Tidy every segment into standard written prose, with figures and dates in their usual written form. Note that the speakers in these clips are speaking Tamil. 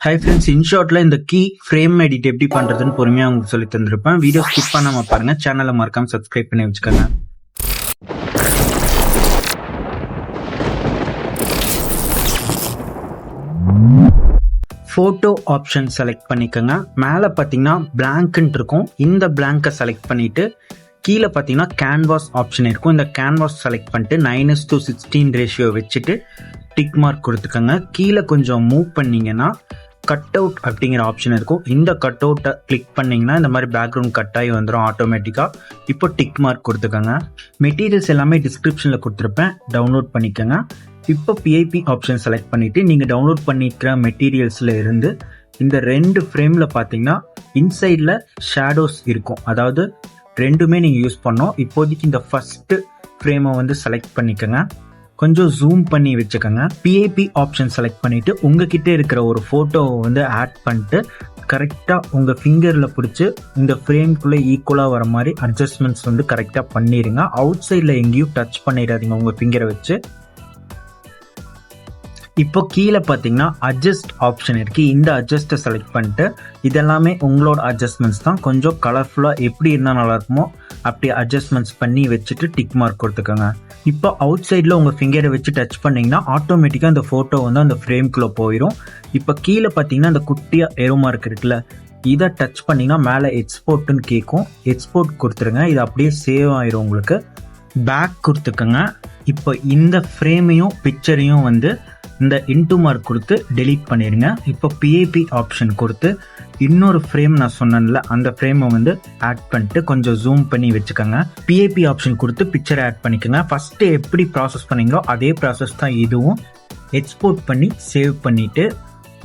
ஹை ஃப்ரெண்ட்ஸ், இன்ஷார்ட்ல இந்த கீ ஃப்ரேம் எடிட் எப்படி பண்றதுன்னு பொறுமையா உங்களுக்கு சொல்லி தந்திருப்பேன். வீடியோ ஸ்கிப் பண்ணாம பாருங்க. சேனலை மறக்காம சப்ஸ்கிரைப் பண்ணி வச்சுக்கோங்க. ஃபோட்டோ ஆப்ஷன் செலக்ட் பண்ணிக்கோங்க. மேலே பார்த்தீங்கன்னா பிளாங்க்ன்ட்டு இருக்கும். இந்த பிளாங்கை செலக்ட் பண்ணிட்டு கீழே பார்த்தீங்கன்னா கேன்வாஸ் ஆப்ஷன் இருக்கும். இந்த கேன்வாஸ் செலக்ட் பண்ணிட்டு 9:16 ரேஷியோ வச்சுட்டு டிக் மார்க் கொடுத்துக்கோங்க. கீழே கொஞ்சம் மூவ் பண்ணிங்கன்னா கட் அவுட் அப்படிங்கிற ஆப்ஷன் இருக்கும். இந்த கட் அவுட்டை கிளிக் பண்ணிங்கன்னா இந்த மாதிரி பேக்ரவுண்ட் கட் ஆகி வந்துடும் ஆட்டோமேட்டிக்காக. இப்போ டிக் மார்க் கொடுத்துக்கோங்க. மெட்டீரியல்ஸ் எல்லாமே டிஸ்கிரிப்ஷனில் கொடுத்துருப்பேன், டவுன்லோட் பண்ணிக்கோங்க. இப்போ பிஐபி ஆப்ஷன் செலக்ட் பண்ணிவிட்டு நீங்கள் டவுன்லோட் பண்ணிக்கிற மெட்டீரியல்ஸில் இருந்து இந்த 2 ஃப்ரேமில் பார்த்தீங்கன்னா இன்சைடில் ஷேடோஸ் இருக்கும். அதாவது ரெண்டுமே நீங்கள் யூஸ் பண்ணோம். இப்போதைக்கு இந்த ஃபஸ்ட்டு ஃப்ரேமை வந்து செலக்ட் பண்ணிக்கோங்க. கொஞ்சம் ஜூம் பண்ணி வச்சுக்கோங்க. பிஐபி ஆப்ஷன் செலக்ட் பண்ணிவிட்டு உங்ககிட்ட இருக்கிற ஒரு ஃபோட்டோவை வந்து ஆட் பண்ணிட்டு கரெக்டாக உங்கள் ஃபிங்கரில் பிடிச்சி இந்த ஃப்ரேம்குள்ளே ஈக்குவலாக வர மாதிரி அட்ஜஸ்ட்மெண்ட்ஸ் வந்து கரெக்டாக பண்ணிடுங்க. அவுட் சைடில் எங்கேயும் டச் பண்ணிடாதீங்க உங்கள் ஃபிங்கரை வச்சு. இப்போ கீழே பார்த்தீங்கன்னா அட்ஜஸ்ட் ஆப்ஷன் இருக்குது. இந்த அட்ஜஸ்ட்டை செலக்ட் பண்ணிட்டு இதெல்லாமே உங்களோட அட்ஜஸ்ட்மெண்ட்ஸ் தான். கொஞ்சம் கலர்ஃபுல்லாக எப்படி இருந்தால் நல்லாயிருக்குமோ அப்படி அட்ஜஸ்ட்மெண்ட்ஸ் பண்ணி வச்சுட்டு டிக் மார்க் கொடுத்துக்கோங்க. இப்போ அவுட் சைடில் உங்கள் ஃபிங்கரை வச்சு டச் பண்ணிங்கன்னா ஆட்டோமேட்டிக்காக அந்த ஃபோட்டோ வந்து அந்த ஃப்ரேம்குள்ளே போயிடும். இப்போ கீழே பார்த்தீங்கன்னா அந்த குட்டியாக ஏரோ மார்க் இருக்குல்ல, இதை டச் பண்ணிங்கன்னா மேலே எக்ஸ்போர்ட்டுன்னு கேட்கும். எக்ஸ்போர்ட் கொடுத்துருங்க. இது அப்படியே சேவ் ஆயிரும். உங்களுக்கு பேக் கொடுத்துக்கோங்க. இப்போ இந்த ஃப்ரேமையும் பிக்சரையும் வந்து இந்த இன்டூ மார்க் கொடுத்து டெலீட் பண்ணிடுங்க. இப்போ பிஐபி ஆப்ஷன் கொடுத்து இன்னொரு ஃப்ரேம் நான் சொன்னேன்ல, அந்த ஃப்ரேமை வந்து ஆட் பண்ணிட்டு கொஞ்சம் ஜூம் பண்ணி வச்சுக்கோங்க. பிஐபி ஆப்ஷன் கொடுத்து பிக்சரை ஆட் பண்ணிக்கோங்க. ஃபஸ்ட்டு எப்படி ப்ராசஸ் பண்ணீங்களோ அதே ப்ராசஸ் தான் இதுவும். எக்ஸ்போர்ட் பண்ணி சேவ் பண்ணிவிட்டு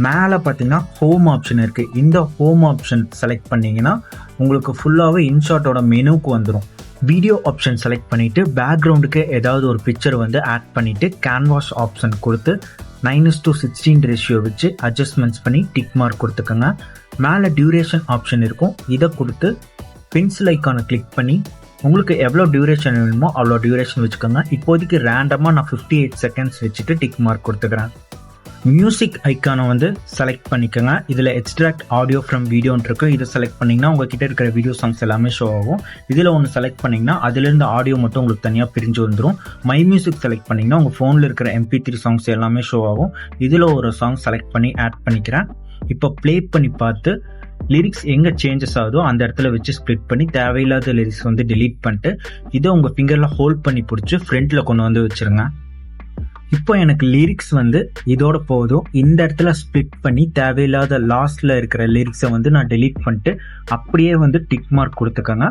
மேலே பார்த்தீங்கன்னா ஹோம் ஆப்ஷன் இருக்குது. இந்த ஹோம் ஆப்ஷன் செலக்ட் பண்ணிங்கன்னா உங்களுக்கு ஃபுல்லாகவே இன்ஷாட்டோட மெனுக்கு வந்துடும். வீடியோ ஆப்ஷன் செலக்ட் பண்ணிவிட்டு பேக்ரவுண்டுக்கு ஏதாவது ஒரு பிக்சர் வந்து ஆட் பண்ணிவிட்டு கேன்வாஸ் ஆப்ஷன் கொடுத்து 9:16 ரேஷியோ வச்சு அட்ஜஸ்ட்மெண்ட்ஸ் பண்ணி டிக் மார்க் கொடுத்துக்கோங்க. மேலே டியூரேஷன் ஆப்ஷன் இருக்கும். இதை கொடுத்து பென்சில் ஐக்கானை கிளிக் பண்ணி உங்களுக்கு எவ்வளோ டியூரேஷன் வேணுமோ அவ்வளோ டியூரேஷன் வச்சுக்கோங்க. இப்போதைக்கு ரேண்டமாக நான் 58 செகண்ட்ஸ் வச்சுட்டு டிக் மார்க் கொடுத்துக்கிறேன். மியூசிக் ஐக்கானை வந்து செலக்ட் பண்ணிக்கோங்க. இதில் எக்ஸ்ட்ராக்ட் ஆடியோ ஃப்ரம் வீடியோன்னு இருக்குது. இதை செலக்ட் பண்ணிங்கன்னா உங்ககிட்ட இருக்கிற வீடியோ சாங்ஸ் எல்லாமே ஷோ ஆகும். இதில் ஒன்று செலக்ட் பண்ணிங்கன்னா அதிலேருந்து ஆடியோ மட்டும் உங்களுக்கு தனியாக பிரிஞ்சு வந்துடும். மை மியூசிக் செலக்ட் பண்ணிங்கன்னா உங்கள் ஃபோனில் இருக்கிற MP3 சாங்ஸ் எல்லாமே ஷோ ஆகும். இதில் ஒரு சாங் செலக்ட் பண்ணி ஆட் பண்ணிக்கிறேன். இப்போ ப்ளே பண்ணி பார்த்து லிரிக்ஸ் எங்கே சேஞ்சஸ் ஆகுதோ அந்த இடத்துல வச்சு ஸ்ப்ளிட் பண்ணி தேவையில்லாத லிரிக்ஸ் வந்து டெலீட் பண்ணிட்டு இதை உங்கள் ஃபிங்கரில் ஹோல்ட் பண்ணி பிடிச்சி ஃப்ரண்ட்டில் கொண்டு வந்து வச்சுருங்க. இப்போ எனக்கு லிரிக்ஸ் வந்து இதோட போதும். இந்த இடத்துல ஸ்ப்ளிட் பண்ணி தேவையில்லாத லாஸ்ட்ல இருக்கிற லிரிக்ஸை வந்து நான் டெலீட் பண்ணிட்டு அப்படியே வந்து டிக் மார்க் கொடுத்துக்கோங்க.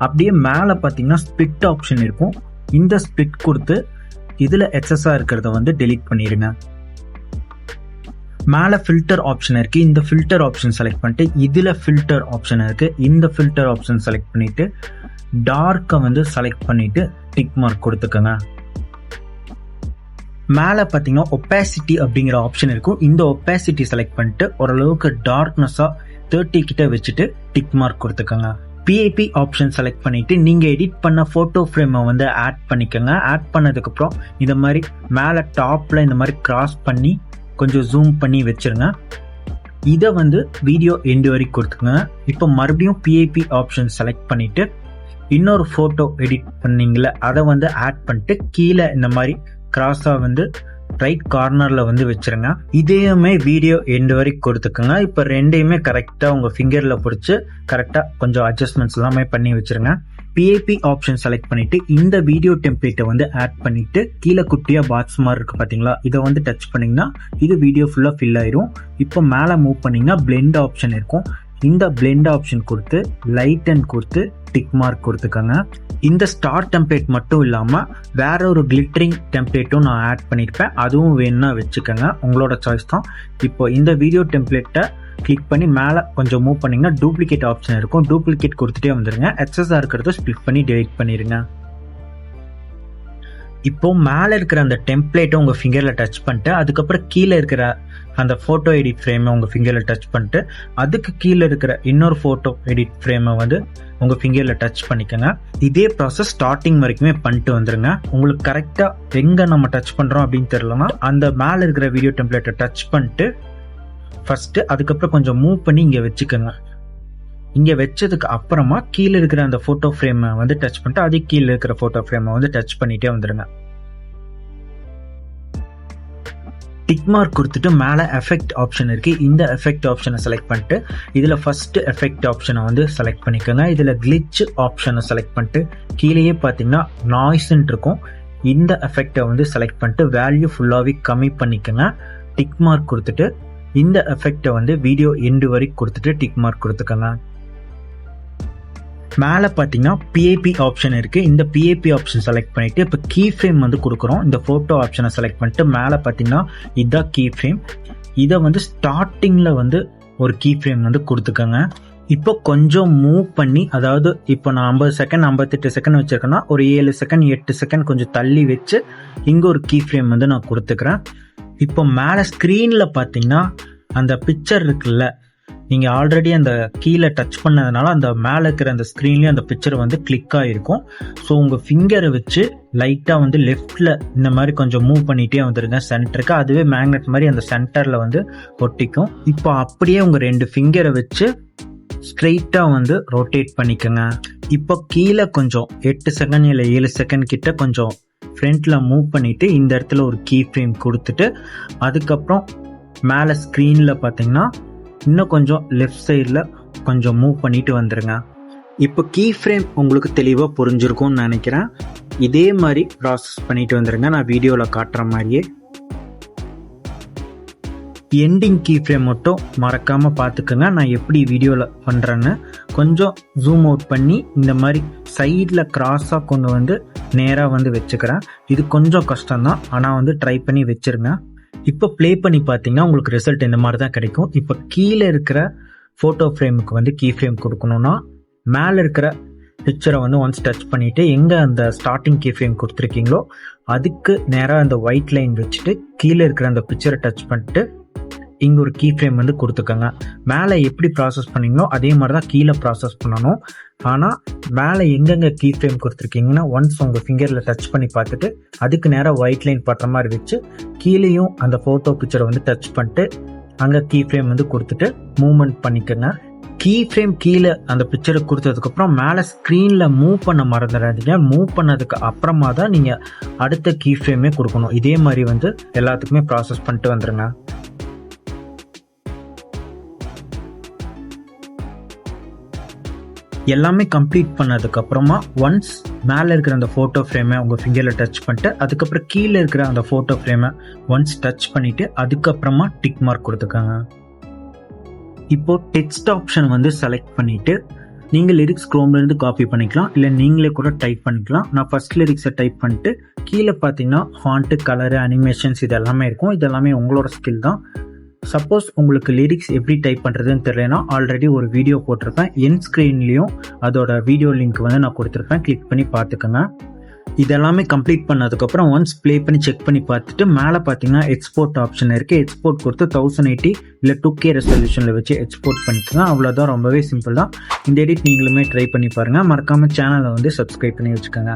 அப்படியே மேலே பார்த்தீங்கன்னா ஸ்ப்ளிட் ஆப்ஷன் இருக்கும். இந்த ஸ்ப்ளிட் கொடுத்து இதில் எக்ஸஸாக இருக்கிறத வந்து டெலீட் பண்ணிடுங்க. மேலே ஃபில்டர் ஆப்ஷன் இருக்குது. இந்த ஃபில்டர் ஆப்ஷன் செலக்ட் பண்ணிட்டு இதில் ஃபில்டர் ஆப்ஷன் இருக்குது. இந்த ஃபில்டர் ஆப்ஷன் செலக்ட் பண்ணிவிட்டு டார்க்கை வந்து செலக்ட் பண்ணிவிட்டு டிக் மார்க் கொடுத்துக்கோங்க. மேலே பார்த்தீங்கன்னா ஒப்பாசிட்டி அப்படிங்கிற ஆப்ஷன் இருக்கும். இந்த ஒப்பாசிட்டி செலக்ட் பண்ணிட்டு ஓரளவுக்கு டார்க்னஸாக 30 கிட்ட வச்சுட்டு டிக் மார்க் கொடுத்துக்கோங்க. பிஐபி ஆப்ஷன் செலக்ட் பண்ணிவிட்டு நீங்கள் எடிட் பண்ண ஃபோட்டோ ஃப்ரேமை வந்து ஆட் பண்ணிக்கோங்க. ஆட் பண்ணதுக்கப்புறம் இந்த மாதிரி மேலே டாப்பில் இந்த மாதிரி கிராஸ் பண்ணி கொஞ்சம் ஜூம் பண்ணி வச்சுருங்க. இதை வந்து வீடியோ எண்டு வரைக்கும் கொடுத்துக்கோங்க. இப்போ மறுபடியும் பிஐபி ஆப்ஷன் செலக்ட் பண்ணிவிட்டு இன்னொரு ஃபோட்டோ எடிட் பண்ணிங்களே அதை வந்து ஆட் பண்ணிட்டு கீழே இந்த மாதிரி கிராஸாக வந்து ரைட் கார்னரில் வந்து வச்சுருங்க. இதையுமே வீடியோ எண்டு வரைக்கும் கொடுத்துக்கோங்க. இப்போ ரெண்டையுமே கரெக்டாக உங்கள் ஃபிங்கரில் பிடிச்சி கரெக்டாக கொஞ்சம் அட்ஜஸ்ட்மெண்ட்ஸ் எல்லாமே பண்ணி வச்சுருங்க. பிஐபி ஆப்ஷன் செலக்ட் பண்ணிவிட்டு இந்த வீடியோ டெம்ப்ளேட்டை வந்து ஆட் பண்ணிவிட்டு கீழே குட்டியாக பாக்ஸ் மாதிரி இருக்குது பார்த்தீங்களா, இதை வந்து டச் பண்ணிங்கன்னா இது வீடியோ ஃபுல்லாக ஃபில் ஆயிரும். இப்போ மேலே மூவ் பண்ணிங்கன்னா பிளெண்ட் ஆப்ஷன் இருக்கும். இந்த பிளெண்ட் ஆப்ஷன் கொடுத்து லைட் அண்ட் கொடுத்து டிக் மார்க் கொடுத்துக்கோங்க. இந்த ஸ்டார் டெம்ப்ளேட் மட்டும் இல்லாமல் வேற ஒரு கிளிட்டரிங் டெம்ப்ளேட்டும் நான் ஆட் பண்ணியிருப்பேன். அதுவும் வேணும்னா வச்சுக்கோங்க, உங்களோட சாய்ஸ் தான். இப்போ இந்த வீடியோ டெம்ப்ளேட்டை கிளிக் பண்ணி மேலே கொஞ்சம் மூவ் பண்ணிங்கன்னா டூப்ளிகேட் ஆப்ஷன் இருக்கும். டூப்ளிகேட் கொடுத்துட்டே வந்துடுங்க. எக்ஸஸாக இருக்கிறத ஸ்ப்ளிட் பண்ணி டெலீட் பண்ணிடுங்க. இப்போ மேலே இருக்கிற அந்த டெம்ப்ளேட்டை உங்கள் ஃபிங்கரில் டச் பண்ணிட்டு அதுக்கப்புறம் கீழே இருக்கிற அந்த ஃபோட்டோ எடிட் ஃப்ரேமை உங்கள் ஃபிங்கரில் டச் பண்ணிட்டு அதுக்கு கீழே இருக்கிற இன்னொரு ஃபோட்டோ எடிட் ஃப்ரேமை வந்து உங்கள் ஃபிங்கரில் டச் பண்ணிக்கோங்க. இதே ப்ராசஸ் ஸ்டார்டிங் வரைக்குமே பண்ணிட்டு வந்துடுங்க. உங்களுக்கு கரெக்டாக எங்கே நம்ம டச் பண்ணுறோம் அப்படின்னு தெரியலனா அந்த மேலே இருக்கிற வீடியோ டெம்ப்ளேட்டை டச் பண்ணிட்டு ஃபஸ்ட்டு. அதுக்கப்புறம் கொஞ்சம் மூவ் பண்ணி இங்கே வச்சுக்கோங்க. இங்கே வச்சதுக்கு அப்புறமா கீழே இருக்கிற அந்த ஃபோட்டோ ஃப்ரேமை வந்து டச் பண்ணிட்டு அதுக்கு கீழே இருக்கிற ஃபோட்டோ ஃப்ரேமை வந்து டச் பண்ணிகிட்டே வந்துடுங்க. டிக் மார்க் கொடுத்துட்டு மேலே எஃபெக்ட் ஆப்ஷன் இருக்குது. இந்த எஃபெக்ட் ஆப்ஷனை செலக்ட் பண்ணிட்டு இதில் ஃபஸ்ட்டு எஃபெக்ட் ஆப்ஷனை வந்து செலக்ட் பண்ணிக்கோங்க. இதில் கிளிச் ஆப்ஷனை செலக்ட் பண்ணிட்டு கீழேயே பார்த்தீங்கன்னா நாய்ஸ்ன்னு இருக்கும். இந்த எஃபெக்டை வந்து செலக்ட் பண்ணிட்டு வேல்யூ ஃபுல்லாகவே கம்மி பண்ணிக்கோங்க. டிக் மார்க் கொடுத்துட்டு இந்த எஃபெக்டை வந்து வீடியோ எண்டு வரைக்கும் கொடுத்துட்டு டிக் மார்க் கொடுத்துக்கோங்க. மேலே பார்த்தீங்கன்னா பிஏபி ஆப்ஷன் இருக்குது. இந்த பிஏபி ஆப்ஷன் செலக்ட் பண்ணிவிட்டு இப்போ கீ ஃப்ரேம் வந்து கொடுக்குறோம். இந்த ஃபோட்டோ ஆப்ஷனை செலக்ட் பண்ணிட்டு மேலே பார்த்தீங்கன்னா இதுதான் கீ ஃப்ரேம். இதை வந்து ஸ்டார்டிங்கில் வந்து ஒரு கீ ஃப்ரேம் வந்து கொடுத்துக்கோங்க. இப்போ கொஞ்சம் மூவ் பண்ணி, அதாவது இப்போ நான் 50 செகண்ட் 58 செகண்ட் வச்சுருக்கேன்னா ஒரு 7 செகண்ட் 8 செகண்ட் கொஞ்சம் தள்ளி வச்சு இங்கே ஒரு கீ ஃப்ரேம் வந்து நான் கொடுத்துக்கிறேன். இப்போ மேலே ஸ்க்ரீனில் பார்த்தீங்கன்னா அந்த பிக்சர் இருக்குல்ல, நீங்கள் ஆல்ரெடி அந்த கீழே டச் பண்ணதுனால அந்த மேலே இருக்கிற அந்த ஸ்க்ரீன்லேயும் அந்த பிக்சர் வந்து கிளிக் ஆகிருக்கும். ஸோ உங்கள் ஃபிங்கரை வச்சு லைட்டாக வந்து லெஃப்டில் இந்த மாதிரி கொஞ்சம் மூவ் பண்ணிகிட்டே வந்துடுங்க சென்டருக்கு. அதுவே மேக்னெட் மாதிரி அந்த சென்டரில் வந்து ஒட்டிக்கும். இப்போ அப்படியே உங்கள் 2 ஃபிங்கரை வச்சு ஸ்ட்ரெயிட்டாக வந்து ரொட்டேட் பண்ணிக்கோங்க. இப்போ கீழே கொஞ்சம் 8 செகண்ட் இல்லை 7 செகண்ட் கிட்ட கொஞ்சம் ஃப்ரண்ட்டில் மூவ் பண்ணிவிட்டு இந்த இடத்துல ஒரு கீ ஃப்ரேம் கொடுத்துட்டு அதுக்கப்புறம் மேலே ஸ்க்ரீனில் பார்த்தீங்கன்னா இன்னும் கொஞ்சம் லெஃப்ட் சைடில் கொஞ்சம் மூவ் பண்ணிட்டு வந்துடுங்க. இப்போ கீ ஃப்ரேம் உங்களுக்கு தெளிவாக புரிஞ்சிருக்கும்னு நினைக்கிறேன். இதே மாதிரி ப்ராசஸ் பண்ணிட்டு வந்துடுங்க, நான் வீடியோவில் காட்டுற மாதிரியே. எண்டிங் கீ ஃப்ரேம் மட்டும் மறக்காமல் பார்த்துக்கோங்க, நான் எப்படி வீடியோவில் பண்ணுறேன்னு. கொஞ்சம் ஜூம் அவுட் பண்ணி இந்த மாதிரி சைடில் கிராஸாக கொண்டு வந்து நேராக வந்து வச்சுக்கிறேன். இது கொஞ்சம் கஷ்டம்தான், ஆனால் வந்து ட்ரை பண்ணி வச்சுருங்க. இப்போ ப்ளே பண்ணி பார்த்தீங்கன்னா உங்களுக்கு ரிசல்ட் இந்த மாதிரி தான் கிடைக்கும். இப்போ கீழே இருக்கிற ஃபோட்டோ ஃப்ரேமுக்கு வந்து கீ ஃப்ரேம் கொடுக்கணுன்னா மேலே இருக்கிற பிக்சரை வந்து ஒன்ஸ் டச் பண்ணிவிட்டு எங்கே அந்த ஸ்டார்டிங் கீ ஃப்ரேம் கொடுத்துருக்கீங்களோ அதுக்கு நேராக அந்த ஒயிட் லைன் வச்சுட்டு கீழே இருக்கிற அந்த பிக்சரை டச் பண்ணிட்டு இங்கே ஒரு கீ ஃப்ரேம் வந்து கொடுத்துக்கோங்க. மேலே எப்படி ப்ராசஸ் பண்ணீங்களோ அதே மாதிரி தான் கீழே ப்ராசஸ் பண்ணணும். ஆனால் மேலே எங்கெங்கே கீ ஃப்ரேம் கொடுத்துருக்கீங்கன்னா ஒன்ஸ் உங்கள் ஃபிங்கரில் டச் பண்ணி பார்த்துட்டு அதுக்கு நேராக ஒயிட் லைன் பட்டுற மாதிரி வச்சு கீழேயும் அந்த ஃபோட்டோ பிக்சரை வந்து டச் பண்ணிட்டு அங்கே கீ ஃப்ரேம் வந்து கொடுத்துட்டு மூவ்மெண்ட் பண்ணிக்கோங்க. கீ ஃப்ரேம் கீழே அந்த பிக்சரை கொடுத்ததுக்கப்புறம் மேலே ஸ்க்ரீனில் மூவ் பண்ண மறந்துடாதீங்க. மூவ் பண்ணதுக்கு அப்புறமா தான் நீங்கள் அடுத்த கீ ஃப்ரேமே கொடுக்கணும். இதே மாதிரி வந்து எல்லாத்துக்குமே ப்ராசஸ் பண்ணிட்டு வந்துடுங்க. எல்லாமே கம்ப்ளீட் பண்ணதுக்கப்புறமா ஒன்ஸ் மேலே இருக்கிற அந்த ஃபோட்டோ ஃப்ரேமை உங்கள் ஃபிங்கரில் டச் பண்ணிட்டு அதுக்கப்புறம் கீழே இருக்கிற அந்த ஃபோட்டோ ஃப்ரேமை ஒன்ஸ் டச் பண்ணிவிட்டு அதுக்கப்புறமா டிக் மார்க் கொடுத்துக்கோங்க. இப்போது டெக்ஸ்ட் ஆப்ஷன் வந்து செலக்ட் பண்ணிவிட்டு நீங்கள் லிரிக்ஸ் க்ரோம்லேருந்து காப்பி பண்ணிக்கலாம், இல்லை நீங்களே கூட டைப் பண்ணிக்கலாம். நான் ஃபர்ஸ்ட் லிரிக்ஸை டைப் பண்ணிட்டு கீழே பார்த்தீங்கன்னா ஃபாண்ட்டு, கலரு, அனிமேஷன்ஸ் இது எல்லாமே இருக்கும். இது எல்லாமே உங்களோட ஸ்கில் தான். சப்போஸ் உங்களுக்கு லிரிக்ஸ் எப்படி டைப் பண்ணுறதுன்னு தெரியலனா ஆல்ரெடி ஒரு வீடியோ போட்டிருப்பேன். என் ஸ்க்ரீன்லேயும் அதோட வீடியோ லிங்க் வந்து நான் கொடுத்துருப்பேன், கிளிக் பண்ணி பார்த்துக்கோங்க. இதெல்லாமே கம்ப்ளீட் பண்ணதுக்கப்புறம் ஒன்ஸ் ப்ளே பண்ணி செக் பண்ணி பார்த்துட்டு மேலே பார்த்தீங்கன்னா எக்ஸ்போர்ட் ஆப்ஷன் இருக்குது. எக்ஸ்போர்ட் கொடுத்து 1080 இல்லை 2K ரெசல்யூஷனில் வச்சு எக்ஸ்போர்ட் பண்ணிக்கோங்க. அவ்வளோதான், ரொம்பவே சிம்பிள் தான். இந்த எடிட் நீங்களுமே ட்ரை பண்ணி பாருங்கள். மறக்காமல் சேனலை வந்து சப்ஸ்கிரைப் பண்ணி வச்சுக்கோங்க.